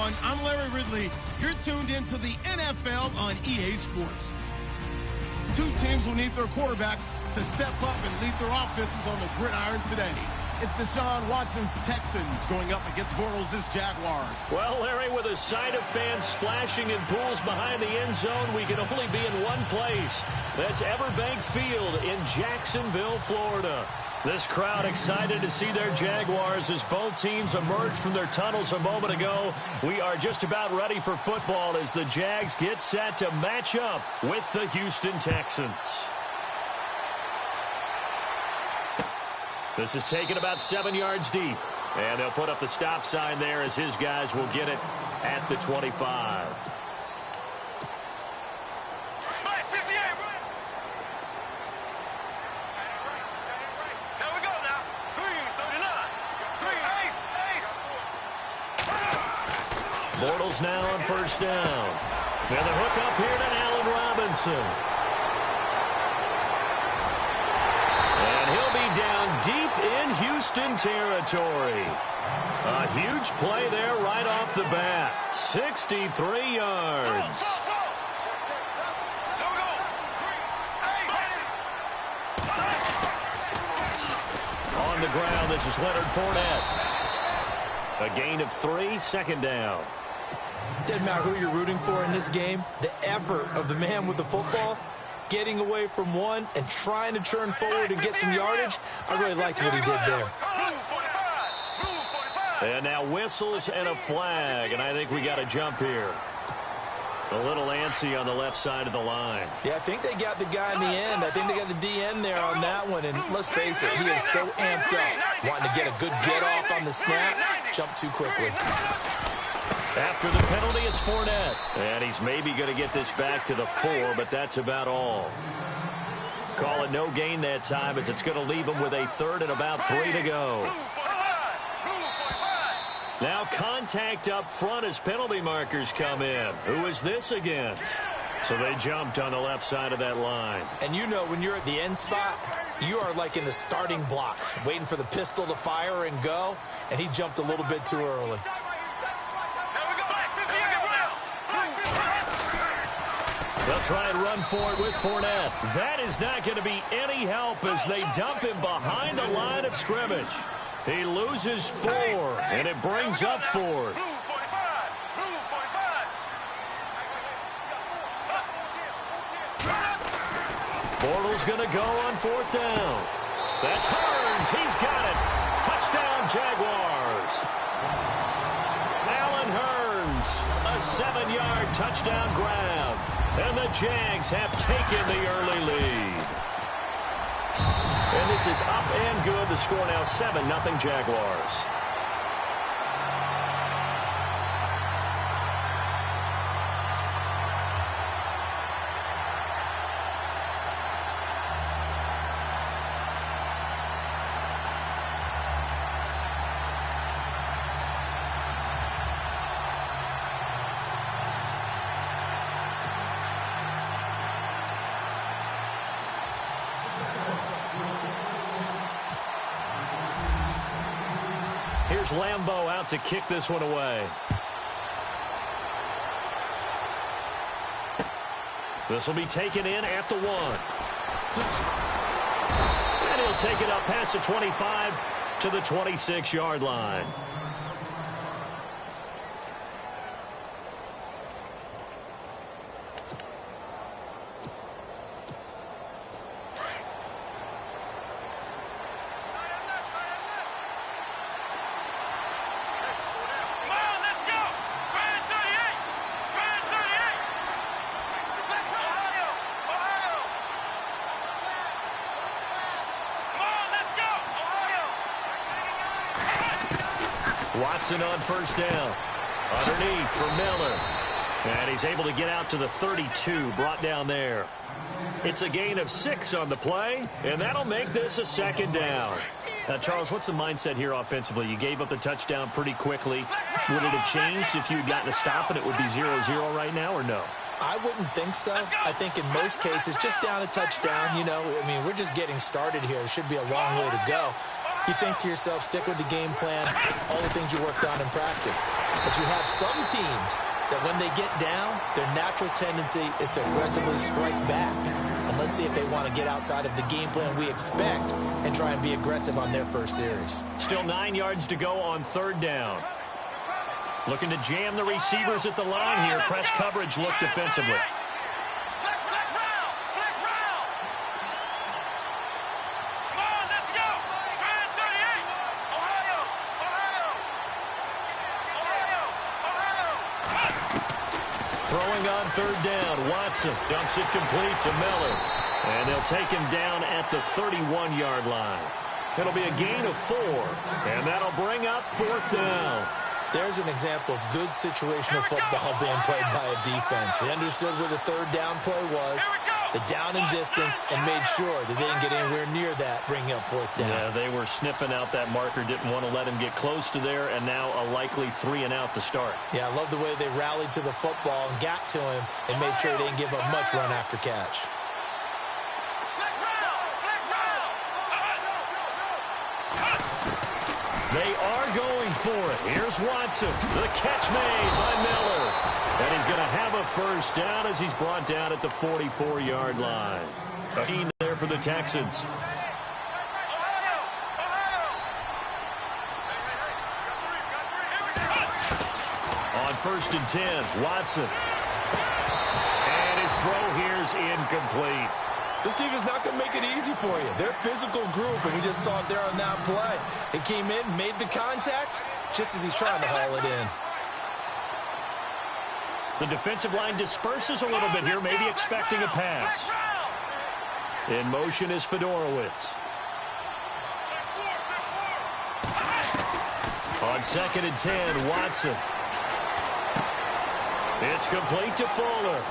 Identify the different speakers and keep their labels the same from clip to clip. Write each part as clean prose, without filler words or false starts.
Speaker 1: everyone. I'm Larry Ridley. You're tuned into the NFL on EA Sports. Two teams will need their quarterbacks to step up and lead their offenses on the gridiron today. It's Deshaun Watson's Texans going up against Bortles' Jaguars.
Speaker 2: Well, Larry, with a sight of fans splashing in pools behind the end zone, we can only be in one place. That's Everbank Field in Jacksonville, Florida. This crowd excited to see their Jaguars as both teams emerged from their tunnels a moment ago. We are just about ready for football as the Jags get set to match up with the Houston Texans. This is taken about 7 yards deep. And they'll put up the stop sign there as his guys will get it at the 25. Bortles now on first down. And the hook up here to Allen Robinson. And he'll be down deep in Houston territory. A huge play there right off the bat. 63 yards. On the ground, this is Leonard Fournette. A gain of 3, second down.
Speaker 3: Doesn't matter who you're rooting for in this game. The effort of the man with the football, getting away from one and trying to turn forward and get some yardage, I really liked what he did there.
Speaker 2: And now whistles and a flag, and I think we got a jump here. A little antsy on the left side of the line.
Speaker 3: Yeah, I think they got the guy in the end. I think they got the DN there on that one, and let's face it, he is so amped up, wanting to get a good get-off on the snap, jump too quickly.
Speaker 2: After the penalty, it's Fournette. And he's maybe going to get this back to the 4, but that's about all. Call it no gain that time as it's going to leave him with a third and about 3 to go. Now contact up front as penalty markers come in. Who is this against? So they jumped on the left side of that line.
Speaker 3: And you know when you're at the end spot, you are like in the starting blocks, waiting for the pistol to fire and go, and he jumped a little bit too early.
Speaker 2: They'll try and run for it with Fournette. That is not going to be any help as they dump him behind the line of scrimmage. He loses 4, and it brings up 4th. Bortles going to go on 4th down. That's Hurns. He's got it. Touchdown, Jaguars. Allen Hurns, a 7-yard touchdown grab. And the Jags have taken the early lead. And this is up and good. The score now 7-0 Jaguars. Here's Lambeau out to kick this one away. This will be taken in at the 1. And he'll take it up past the 25 to the 26-yard line. Watson on first down. Underneath for Miller. And he's able to get out to the 32, brought down there. It's a gain of 6 on the play, and that'll make this a 2nd down. Now, Charles, what's the mindset here offensively? You gave up the touchdown pretty quickly. Would it have changed if you had gotten a stop and it would be 0-0 right now, or no?
Speaker 3: I wouldn't think so. I think in most cases, just down a touchdown, you know, I mean, we're just getting started here. It should be a long way to go. You think to yourself, stick with the game plan, all the things you worked on in practice. But you have some teams that when they get down, their natural tendency is to aggressively strike back. And let's see if they want to get outside of the game plan we expect and try and be aggressive on their first series.
Speaker 2: Still 9 yards to go on third down. Looking to jam the receivers at the line here. Press coverage look defensively. Throwing on third down, Watson dumps it complete to Miller. And they'll take him down at the 31-yard line. It'll be a gain of 4, and that'll bring up fourth down.
Speaker 3: There's an example of good situational football being played by a defense. They understood where the third down play was, the down and distance, and made sure that they didn't get anywhere near that, bringing up fourth down.
Speaker 2: Yeah, they were sniffing out that marker, didn't want to let him get close to there, and now a likely 3 and out to start.
Speaker 3: Yeah, I love the way they rallied to the football and got to him and made sure they didn't give up much run after catch.
Speaker 2: They are going for it. Here's Watson. The catch made by Miller. And he's going to have a first down as he's brought down at the 44-yard line. A gain there for the Texans. On 1st and 10, Watson. And his throw here is incomplete.
Speaker 3: This team is not going to make it easy for you. They're a physical group, and we just saw it there on that play. It came in, made the contact, just as he's trying to haul it in.
Speaker 2: The defensive line disperses a little bit here, maybe expecting a pass. In motion is Fedorowicz. On 2nd and 10, Watson. It's complete to Fuller.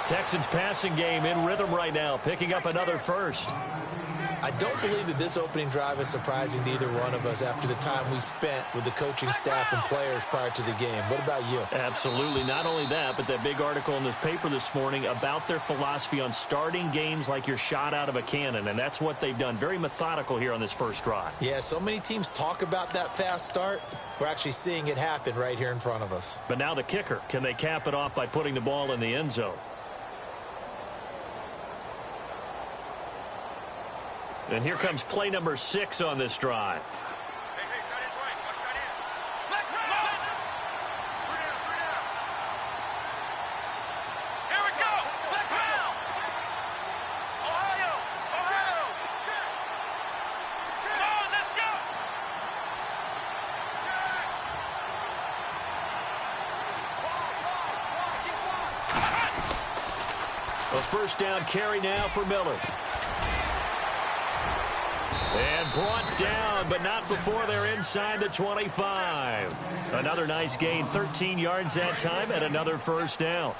Speaker 2: Texans passing game in rhythm right now, picking up another first.
Speaker 3: I don't believe that this opening drive is surprising to either one of us after the time we spent with the coaching staff and players prior to the game. What about you?
Speaker 2: Absolutely. Not only that, but that big article in the paper this morning about their philosophy on starting games like you're shot out of a cannon, and that's what they've done. Very methodical here on this first drive.
Speaker 3: Yeah, so many teams talk about that fast start. We're actually seeing it happen right here in front of us.
Speaker 2: But now the kicker. Can they cap it off by putting the ball in the end zone? And here comes play number 6 on this drive.
Speaker 4: Here we go. Ohio. Come on, let's go.
Speaker 2: A first down carry now for Miller. And brought down, but not before they're inside the 25. Another nice gain, 13 yards that time, and another first down.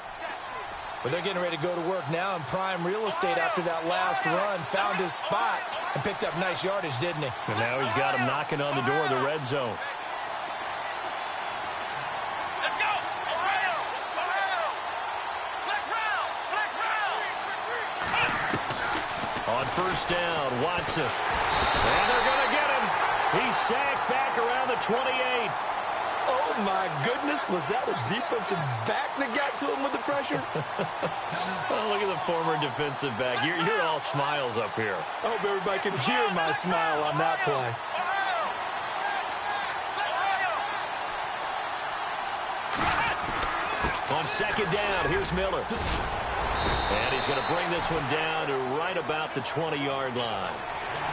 Speaker 3: But they're getting ready to go to work now in prime real estate after that last run. Found his spot and picked up nice yardage, didn't he?
Speaker 2: And now he's got him knocking on the door of the red zone.
Speaker 4: Let's go. Ohio. Flex round.
Speaker 2: On first down, Watson. And they're going to get him. He's sacked back around the 28.
Speaker 3: Oh, my goodness. Was that a defensive back that got to him with the pressure?
Speaker 2: Well, look at the former defensive back. You're all smiles up here.
Speaker 3: I hope everybody can hear my smile on that play.
Speaker 2: On second down, here's Miller. And he's going to bring this one down to right about the 20-yard line.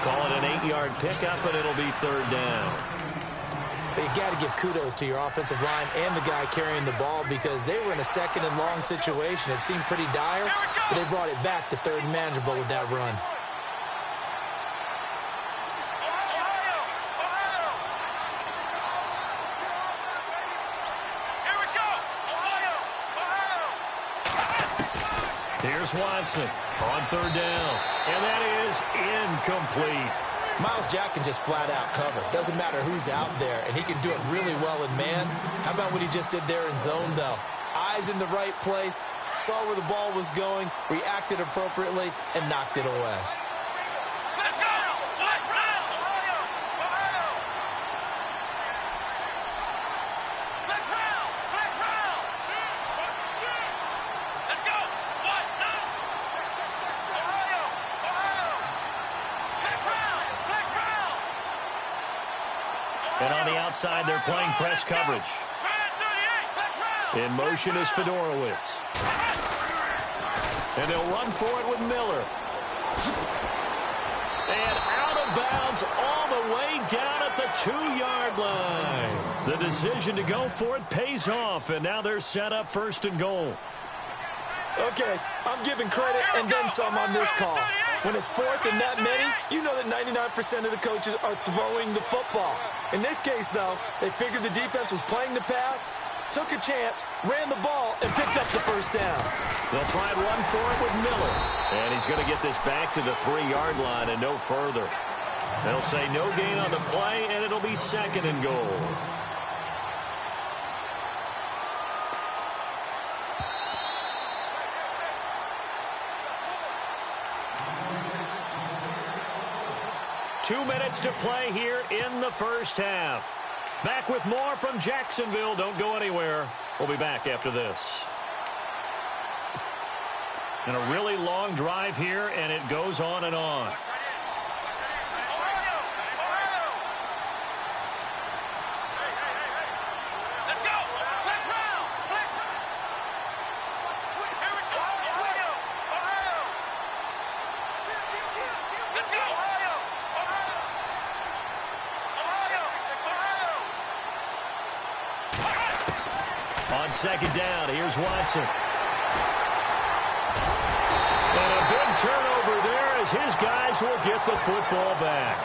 Speaker 2: Call it an 8-yard pickup, and it'll be third down.
Speaker 3: But you got to give kudos to your offensive line and the guy carrying the ball because they were in a second and long situation. It seemed pretty dire, but they brought it back to third and manageable with that run.
Speaker 2: Here's Watson on third down, and that is incomplete.
Speaker 3: Myles Jack can just flat out cover. Doesn't matter who's out there, and he can do it really well in man. How about what he just did there in zone, though? Eyes in the right place, saw where the ball was going, reacted appropriately, and knocked it away.
Speaker 4: Let's go.
Speaker 2: And on the outside, they're playing press coverage. In motion is Fedorowicz. And they'll run for it with Miller. And out of bounds all the way down at the 2-yard line. The decision to go for it pays off, and now they're set up 1st and goal.
Speaker 3: Okay, I'm giving credit and then some on this call. When it's 4th and that many, you know that 99% of the coaches are throwing the football. In this case, though, they figured the defense was playing the pass, took a chance, ran the ball, and picked up the 1st down.
Speaker 2: They'll try and run for it with Miller. And he's going to get this back to the 3-yard line and no further. They'll say no gain on the play, and it'll be 2nd and goal. Two minutes to play here in the first half. Back with more from Jacksonville. Don't go anywhere. We'll be back after this. And a really long drive here, and it goes on and on. On 2nd down, here's Watson. And a big turnover there as his guys will get the football back.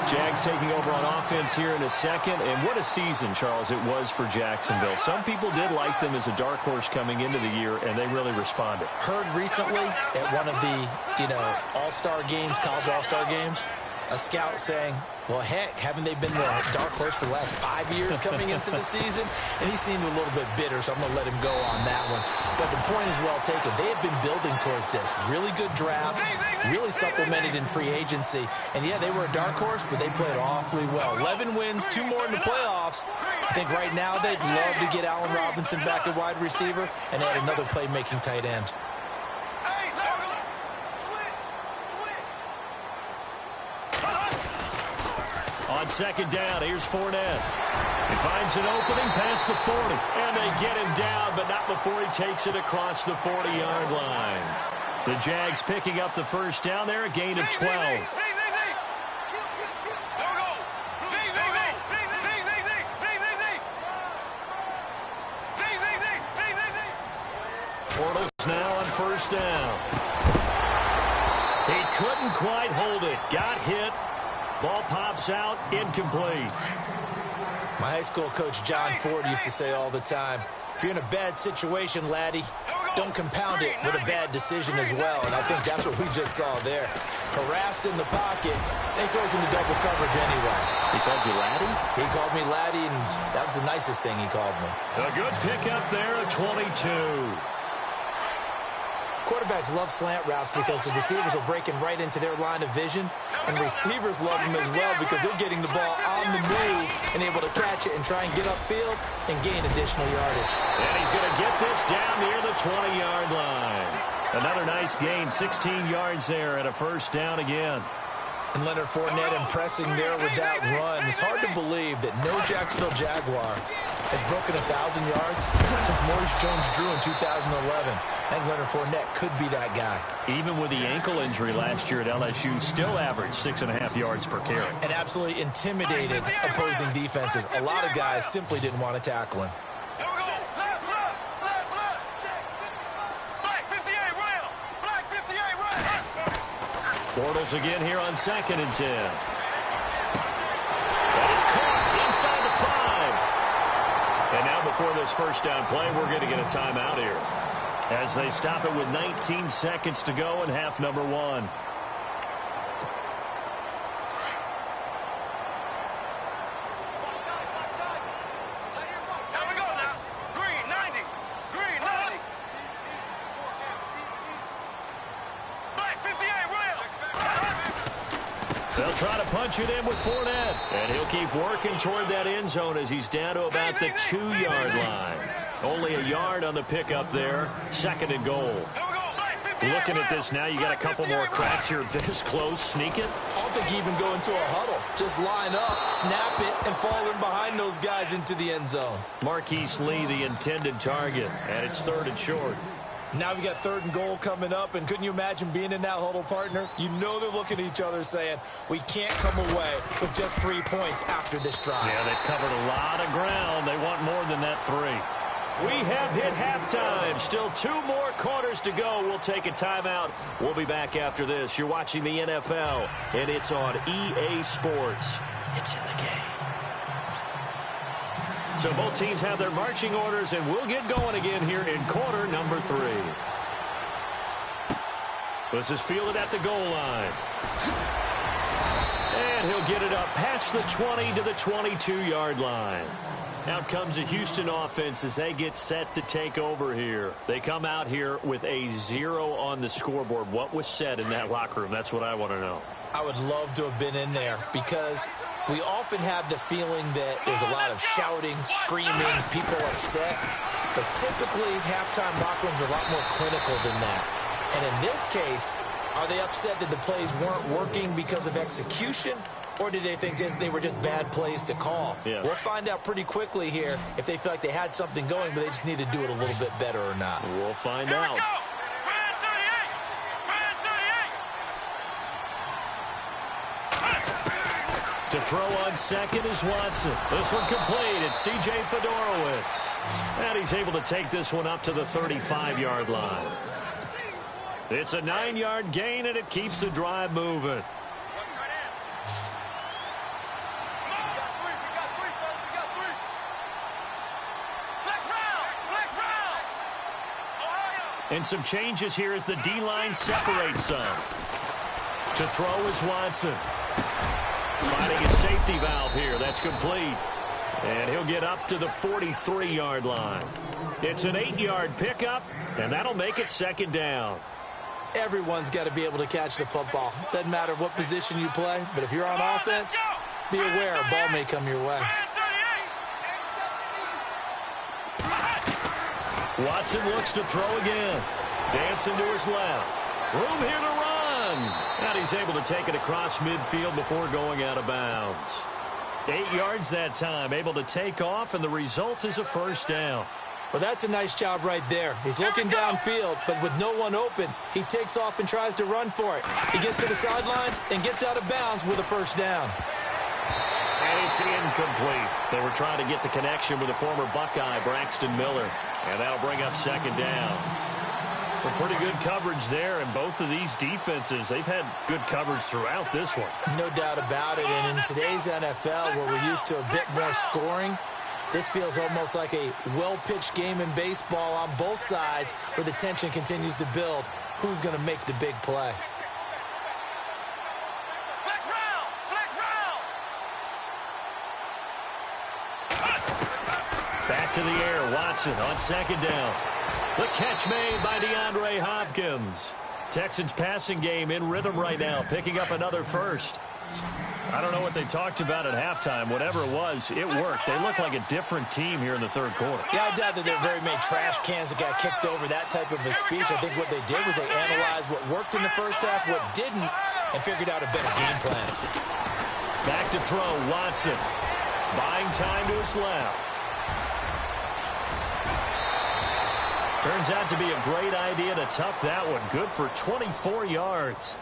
Speaker 2: Jags taking over on offense here in a second. And what a season, Charles, it was for Jacksonville. Some people did like them as a dark horse coming into the year, and they really responded.
Speaker 3: Heard recently at one of the, all-star games, college all-star games, a scout saying, well, heck, haven't they been the dark horse for the last 5 years coming into the season? And he seemed a little bit bitter, so I'm going to let him go on that one. But the point is well taken. They have been building towards this. Really good draft, really supplemented in free agency. And, yeah, they were a dark horse, but they played awfully well. 11 wins, 2 more in the playoffs. I think right now they'd love to get Allen Robinson back at wide receiver and add another playmaking tight end.
Speaker 2: On 2nd down, here's Fournette. He finds an opening past the 40. And they get him down, but not before he takes it across the 40-yard line. The Jags picking up the 1st down there, a gain of 12. Bortles now on 1st down. He couldn't quite hold it. Got hit. Ball pops out, incomplete.
Speaker 3: My high school coach, John Ford, used to say all the time, if you're in a bad situation, laddie, don't compound it with a bad decision as well. And I think that's what we just saw there. Harassed in the pocket, and he throws into double coverage anyway.
Speaker 2: He called you laddie?
Speaker 3: He called me laddie, and that was the nicest thing he called me.
Speaker 2: A good pickup there at 22.
Speaker 3: Quarterbacks love slant routes because the receivers are breaking right into their line of vision, and receivers love them as well because they're getting the ball on the move and able to catch it and try and get upfield and gain additional yardage.
Speaker 2: And he's going to get this down near the 20-yard line. Another nice gain, 16 yards there, and a 1st down again.
Speaker 3: And Leonard Fournette impressing there with that run. It's hard to believe that no Jacksonville Jaguar has broken 1,000 yards since Maurice Jones-Drew in 2011. I think Leonard Fournette could be that guy.
Speaker 2: Even with the ankle injury last year at LSU, still averaged 6.5 yards per carry.
Speaker 3: And absolutely intimidated opposing defenses. A lot of guys simply didn't want to tackle him.
Speaker 2: Bortles again here on 2nd and 10. That is caught inside the 5. And now before this 1st down play, we're going to get a timeout here, as they stop it with 19 seconds to go in half number 1. They'll try to punch it in with Fournette. And he'll keep working toward that end zone as he's down to about the 2-yard line. Only a yard on the pickup there. 2nd and goal. Looking at this now, you got a couple more cracks here this close. Sneak it.
Speaker 3: I don't think you even go into a huddle. Just line up, snap it, and fall in behind those guys into the end zone.
Speaker 2: Marquise Lee, the intended target, and it's 3rd and short.
Speaker 3: Now we got 3rd and goal coming up, and couldn't you imagine being in that huddle, partner? You know they're looking at each other saying, we can't come away with just 3 points after this drive.
Speaker 2: Yeah, they've covered a lot of ground. They want more than that 3. We have hit halftime. Still 2 more quarters to go. We'll take a timeout. We'll be back after this. You're watching the NFL, and it's on EA Sports. It's in the game. So both teams have their marching orders, and we'll get going again here in quarter number 3. This is fielded at the goal line. And he'll get it up past the 20 to the 22-yard line. Out comes the Houston offense as they get set to take over here. They come out here with a 0 on the scoreboard. What was said in that locker room? That's what I want to know.
Speaker 3: I would love to have been in there because we often have the feeling that there's a lot of shouting, screaming, people upset. But typically, halftime locker rooms are a lot more clinical than that. And in this case, are they upset that the plays weren't working because of execution? Or did they think they were just bad plays to call?
Speaker 2: Yeah.
Speaker 3: We'll find out pretty quickly here if they feel like they had something going, but they just need to do it a little bit better or not.
Speaker 2: We'll find
Speaker 4: Here
Speaker 2: out.
Speaker 4: we go.
Speaker 2: To throw on second is Watson. This one complete. It's C.J. Fedorowicz. And he's able to take this one up to the 35-yard line. It's a 9-yard gain, and it keeps the drive moving. And some changes here as the D-line separates some. To throw is Watson. Finding a safety valve here. That's complete. And he'll get up to the 43-yard line. It's an 8-yard pickup, and that'll make it 2nd down.
Speaker 3: Everyone's got to be able to catch the football. Doesn't matter what position you play, but if you're on offense, be aware a ball may come your way.
Speaker 2: Watson looks to throw again. Dancing to his left. Room here to run. And he's able to take it across midfield before going out of bounds. 8 yards that time. Able to take off, and the result is a 1st down.
Speaker 3: Well, that's a nice job right there. He's looking downfield, but with no one open, he takes off and tries to run for it. He gets to the sidelines and gets out of bounds with a 1st down.
Speaker 2: And it's incomplete. They were trying to get the connection with the former Buckeye, Braxton Miller. And that'll bring up 2nd down. Well, pretty good coverage there, and both of these defenses, they've had good coverage throughout this one.
Speaker 3: No doubt about it, and in today's NFL, where we're used to a bit more scoring, this feels almost like a well-pitched game in baseball on both sides where the tension continues to build. Who's going to make the big play?
Speaker 2: Back to the air, Watson on 2nd down. The catch made by DeAndre Hopkins. Texans passing game in rhythm right now, picking up another 1st. I don't know what they talked about at halftime. Whatever it was, it worked. They look like a different team here in the 3rd quarter.
Speaker 3: Yeah, I doubt that there are very many trash cans that got kicked over that type of a speech. I think what they did was they analyzed what worked in the 1st half, what didn't, and figured out a better game plan.
Speaker 2: Back to throw, Watson. Buying time to his left. Turns out to be a great idea to tuck that one. Good for 24 yards.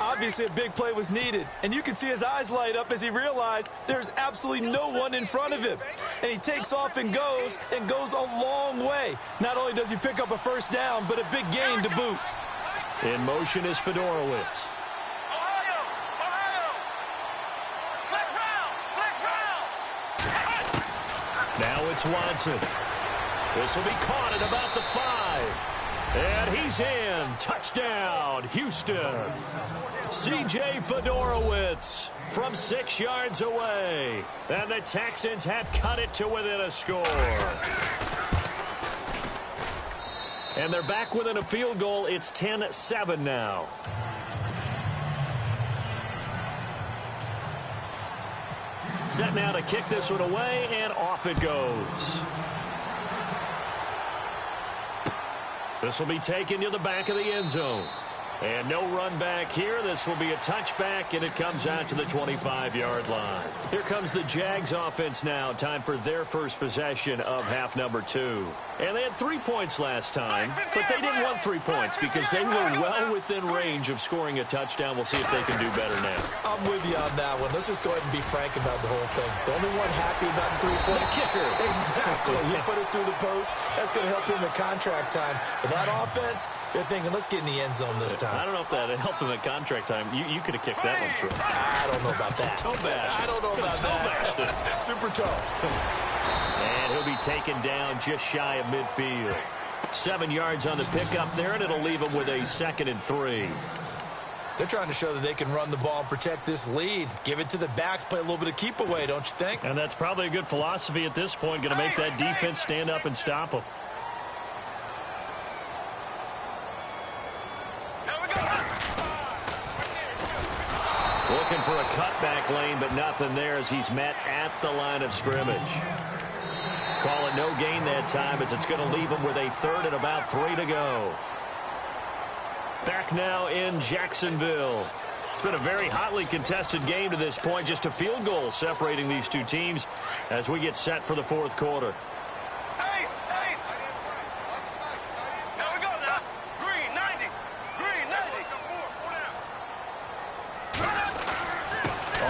Speaker 3: Obviously, a big play was needed, and you can see his eyes light up as he realized there's absolutely no one in front of him. And he takes off and goes a long way. Not only does he pick up a 1st down, but a big gain to boot.
Speaker 2: In motion is Fedorowicz. Now it's Watson. This will be caught at about the 5. And he's in. Touchdown, Houston. C.J. Fedorowicz from 6 yards away. And the Texans have cut it to within a score. And they're back within a field goal. It's 10-7 now. Set now to kick this one away, and off it goes. This will be taken to the back of the end zone. And no run back here. This will be a touchback, and it comes out to the 25-yard line. Here comes the Jags offense now. Time for their first possession of half number 2. And they had 3 points last time, but they didn't want 3 points because they were well within range of scoring a touchdown. We'll see if they can do better now.
Speaker 3: I'm with you on that one. Let's just go ahead and be frank about the whole thing. The only one happy about the 3-point
Speaker 2: kicker.
Speaker 3: Exactly. You put it through the post. That's going to help him at contract time. But that offense, they're thinking, let's get in the end zone this time.
Speaker 2: I don't know if that helped him at contract time. You could have kicked that one through.
Speaker 3: I don't know about that.
Speaker 2: Toe bash.
Speaker 3: I don't know about that. Super toe.
Speaker 2: And he'll be taken down just shy of midfield. 7 yards on the pickup there, and it'll leave him with a 2nd and 3.
Speaker 3: They're trying to show that they can run the ball and protect this lead. Give it to the backs, play a little bit of keep away, don't you think?
Speaker 2: And that's probably a good philosophy at this point, going to make that defense stand up and stop them. Looking for a cutback lane, but nothing there as he's met at the line of scrimmage. Call it no gain that time as it's going to leave him with a 3rd and about 3 to go. Back now in Jacksonville. It's been a very hotly contested game to this point. Just a field goal separating these two teams as we get set for the 4th quarter.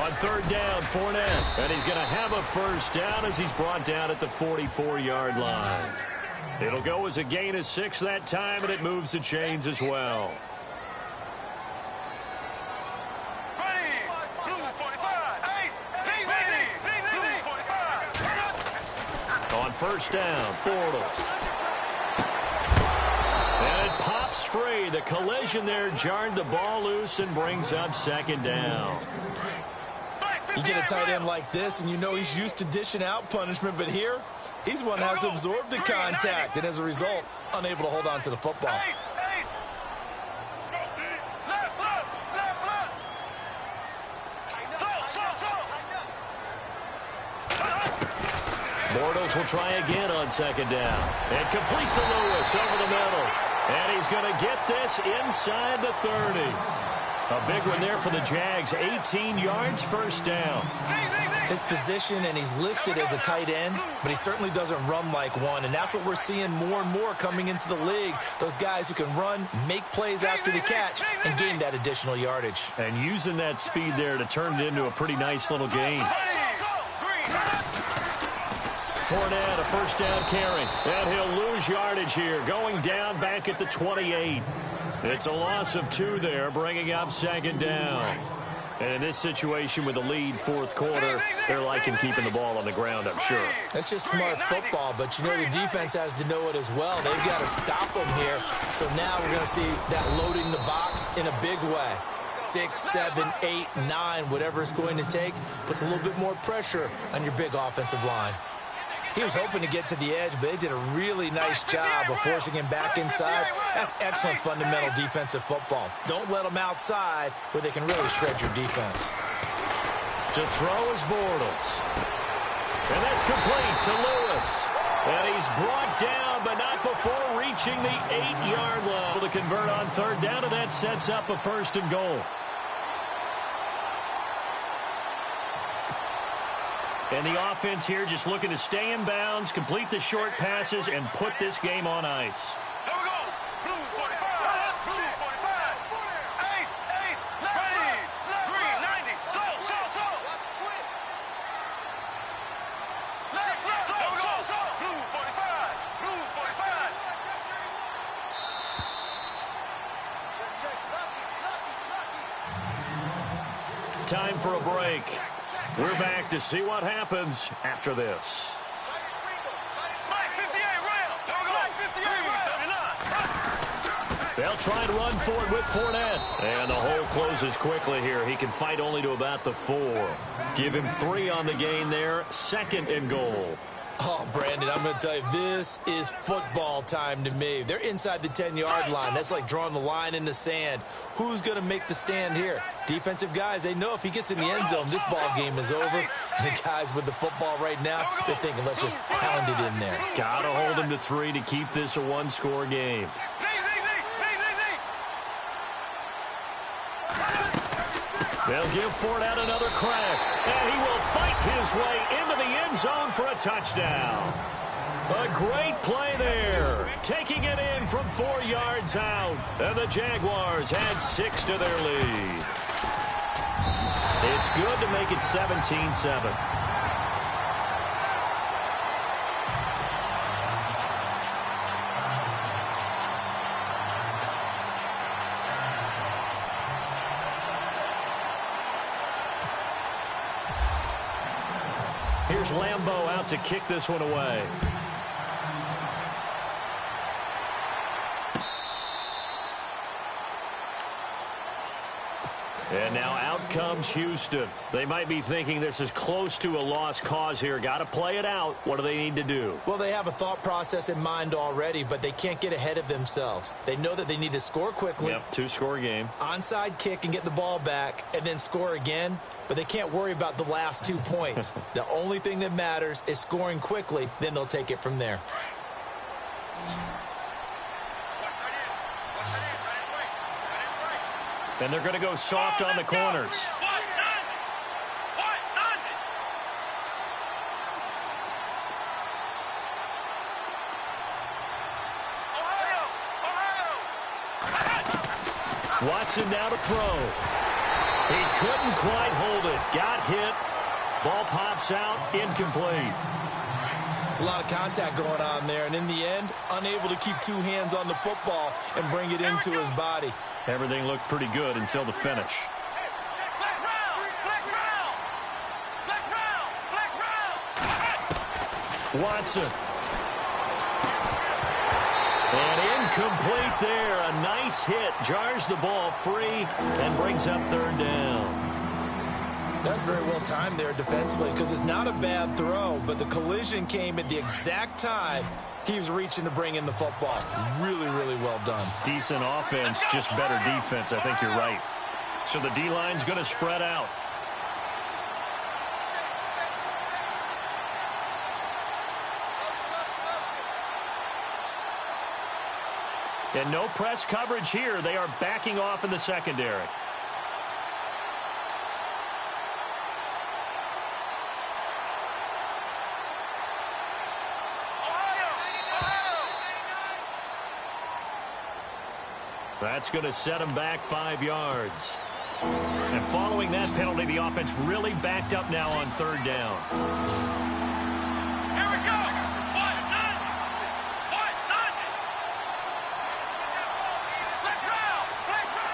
Speaker 2: On 3rd down, Fournette. And he's going to have a 1st down as he's brought down at the 44-yard line. It'll go as a gain of 6 that time, and it moves the chains as well. On 1st down, Bortles. And it pops free. The collision there jarred the ball loose and brings up 2nd down.
Speaker 3: You get a tight end like this, and you know he's used to dishing out punishment, but here, he's one that has to absorb the contact, and as a result, unable to hold on to the football.
Speaker 2: Bortles will try again on 2nd down. And complete to Lewis over the middle. And he's going to get this inside the 30. A big one there for the Jags. 18 yards, 1st down.
Speaker 3: His position, and he's listed as a tight end, but he certainly doesn't run like one, and that's what we're seeing more and more coming into the league. Those guys who can run, make plays after the catch, and gain that additional yardage.
Speaker 2: And using that speed there to turn it into a pretty nice little gain. Fournette, a 1st down carry. And he'll lose yardage here, going down back at the 28. It's a loss of 2 there, bringing up 2nd down. And in this situation with the lead 4th quarter, they're liking keeping the ball on the ground, I'm sure.
Speaker 3: That's just smart football, but you know the defense has to know it as well. They've got to stop them here. So now we're going to see that loading the box in a big way. 6, 7, 8, 9, whatever it's going to take, puts a little bit more pressure on your big offensive line. He was hoping to get to the edge, but they did a really nice job of forcing him back inside. That's excellent fundamental defensive football. Don't let them outside where they can really shred your defense.
Speaker 2: To throw is Bortles. And that's complete to Lewis. And he's brought down, but not before reaching the 8-yard line. To convert on 3rd down, and that sets up a 1st and goal. And the offense here just looking to stay in bounds, complete the short passes, and put this game on ice.
Speaker 4: Here we go. Blue 45. Blue 45. Ace. Ready. Green 90. Go. Left. Here we go. Blue 45. Blue 45.
Speaker 2: Time for a break. We're back to see what happens after this.
Speaker 4: Mike 58 rail. Here we go. Mike 58 rail. 39.
Speaker 2: They'll try and run forward with Fournette. And the hole closes quickly here. He can fight only to about the 4. Give him 3 on the gain there. 2nd and goal.
Speaker 3: Oh, Brandon, I'm going to tell you, this is football time to me. They're inside the 10-yard line. That's like drawing the line in the sand. Who's going to make the stand here? Defensive guys, they know if he gets in the end zone, this ball game is over. And the guys with the football right now, they're thinking, let's just pound it in there.
Speaker 2: Got to hold him to 3 to keep this a 1-score game. They'll give Fournette another crack, and he will fight his way into the end zone for a touchdown. A great play there, taking it in from 4 yards out, and the Jaguars add 6 to their lead. It's good to make it 17-7. Here's Lambeau out to kick this one away. And now out comes Houston. They might be thinking this is close to a lost cause here. Got to play it out. What do they need to do?
Speaker 3: Well, they have a thought process in mind already, but they can't get ahead of themselves. They know that they need to score quickly.
Speaker 2: Yep, 2-score game.
Speaker 3: Onside kick and get the ball back and then score again. But they can't worry about the last 2 points. The only thing that matters is scoring quickly. Then they'll take it from there.
Speaker 2: And they're going to go soft on the corners. Watson now to throw. He couldn't quite hold it. Got hit. Ball pops out. Incomplete.
Speaker 3: It's a lot of contact going on there. And in the end, unable to keep 2 hands on the football and bring it into his body.
Speaker 2: Everything looked pretty good until the finish. Watson. And incomplete there. A nice hit. Jars the ball free and brings up 3rd down.
Speaker 3: That's very well timed there defensively because it's not a bad throw, but the collision came at the exact time he was reaching to bring in the football. Really, really well done.
Speaker 2: Decent offense, just better defense. I think you're right. So the D-line's going to spread out. And no press coverage here. They are backing off in the secondary. That's going to set him back 5 yards. And following that penalty, the offense really backed up now on 3rd down.
Speaker 4: Here we go.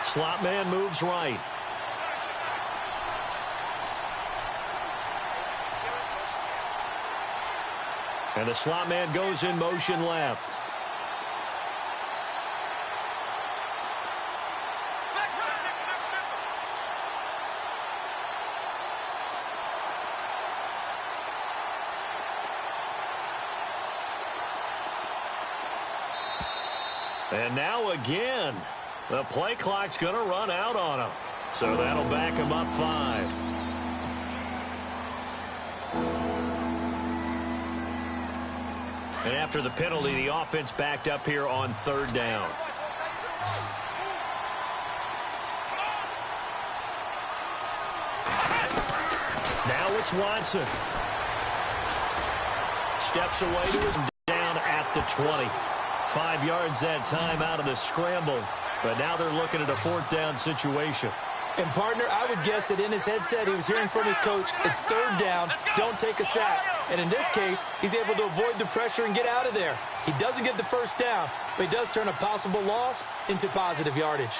Speaker 2: Slot man moves right. And the slot man goes in motion left. And now again, the play clock's going to run out on him. So that'll back him up 5. And after the penalty, the offense backed up here on 3rd down. Now it's Watson. Steps away to his down at the 20. 5 yards that time out of the scramble. But now they're looking at a 4th down situation.
Speaker 3: And, partner, I would guess that in his headset he was hearing from his coach, it's 3rd down, don't take a sack. And in this case, he's able to avoid the pressure and get out of there. He doesn't get the 1st down, but he does turn a possible loss into positive yardage.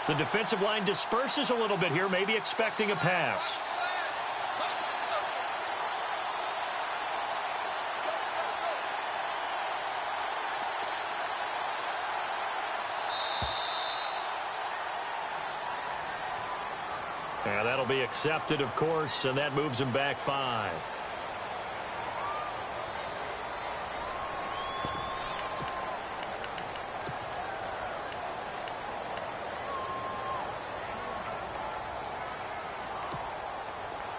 Speaker 2: The defensive line disperses a little bit here, maybe expecting a pass. And that'll be accepted, of course, and that moves him back 5.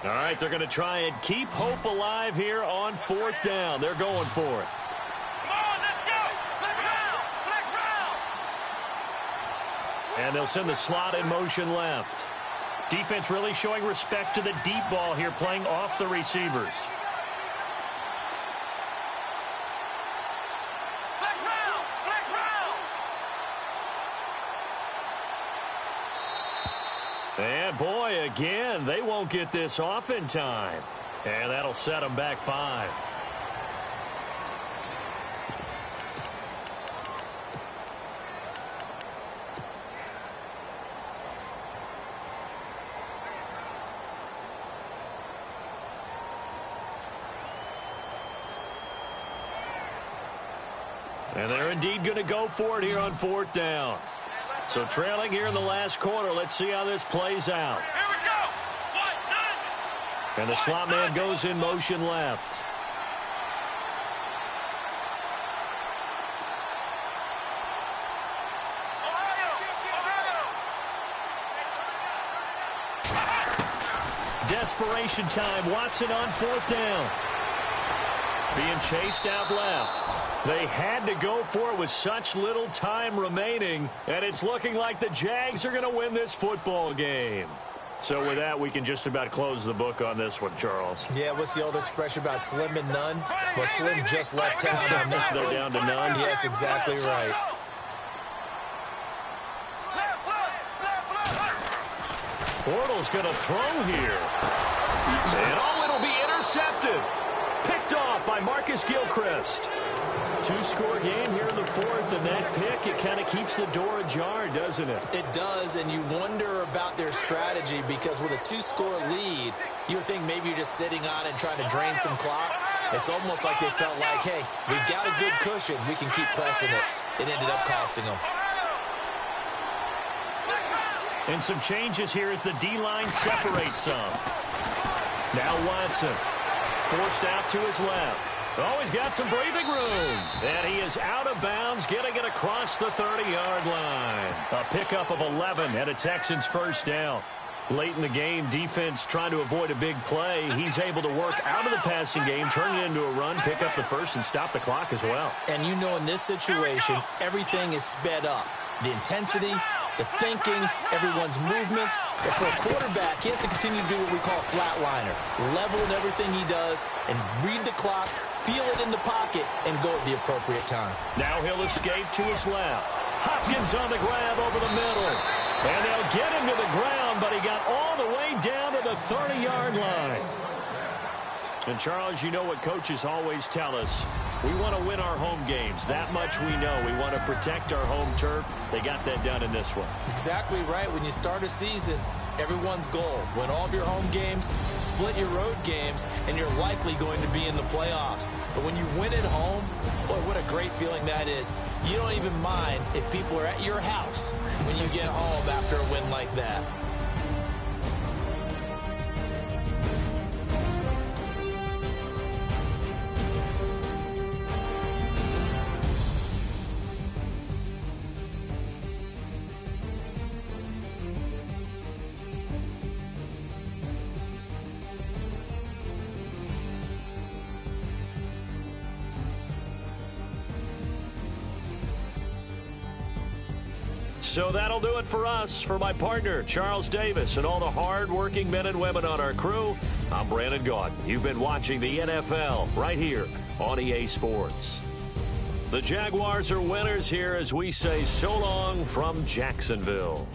Speaker 2: All right, they're going to try and keep hope alive here on 4th down. They're going for it.
Speaker 4: Come on
Speaker 2: And they'll send the slot in motion left. Defense really showing respect to the deep ball here, playing off the receivers. And boy, again, they won't get this off in time. And that'll set them back 5. And they're indeed going to go for it here on 4th down. So trailing here in the last quarter. Let's see how this plays out.
Speaker 4: Here we go.
Speaker 2: And the slot man goes in motion left. Desperation time. Watson on 4th down. Being chased out left. They had to go for it with such little time remaining, and it's looking like the Jags are going to win this football game. So with that, we can just about close the book on this one, Charles.
Speaker 3: Yeah, what's the old expression about slim and none? Well, Slim just left town on that.
Speaker 2: They're down to none.
Speaker 3: Yes, exactly right.
Speaker 2: Bortles going to throw here. And oh, it'll be intercepted. Picked off by Marcus Gilchrist. 2-score game here in the 4th, and that pick, it kind of keeps the door ajar, doesn't it?
Speaker 3: It does, and you wonder about their strategy because with a 2-score lead, you would think maybe you're just sitting on it and trying to drain some clock. It's almost like they felt like, hey, we've got a good cushion. We can keep pressing it. It ended up costing them.
Speaker 2: And some changes here as the D-line separates some. Now Watson, forced out to his left. Oh, he's got some breathing room. And he is out of bounds, getting it across the 30-yard line. A pickup of 11 and a Texans first down. Late in the game, defense trying to avoid a big play. He's able to work out of the passing game, turn it into a run, pick up the first, and stop the clock as well.
Speaker 3: And you know in this situation, everything is sped up. The intensity, the thinking, everyone's movements. But for a quarterback, he has to continue to do what we call a flatliner. Level in everything he does and read the clock, feel it in the pocket, and go at the appropriate time.
Speaker 2: Now he'll escape to his left. Hopkins on the grab over the middle. And they'll get him to the ground, but he got all the way down to the 30-yard line. And, Charles, you know what coaches always tell us. We want to win our home games. That much we know. We want to protect our home turf. They got that done in this one.
Speaker 3: Exactly right. When you start a season, everyone's goal, win all of your home games, split your road games, and you're likely going to be in the playoffs. But when you win at home, boy, what a great feeling that is. You don't even mind if people are at your house when you get home after a win like that.
Speaker 2: So that'll do it for us. For my partner, Charles Davis, and all the hard-working men and women on our crew, I'm Brandon Gaudin. You've been watching the NFL right here on EA Sports. The Jaguars are winners here as we say so long from Jacksonville.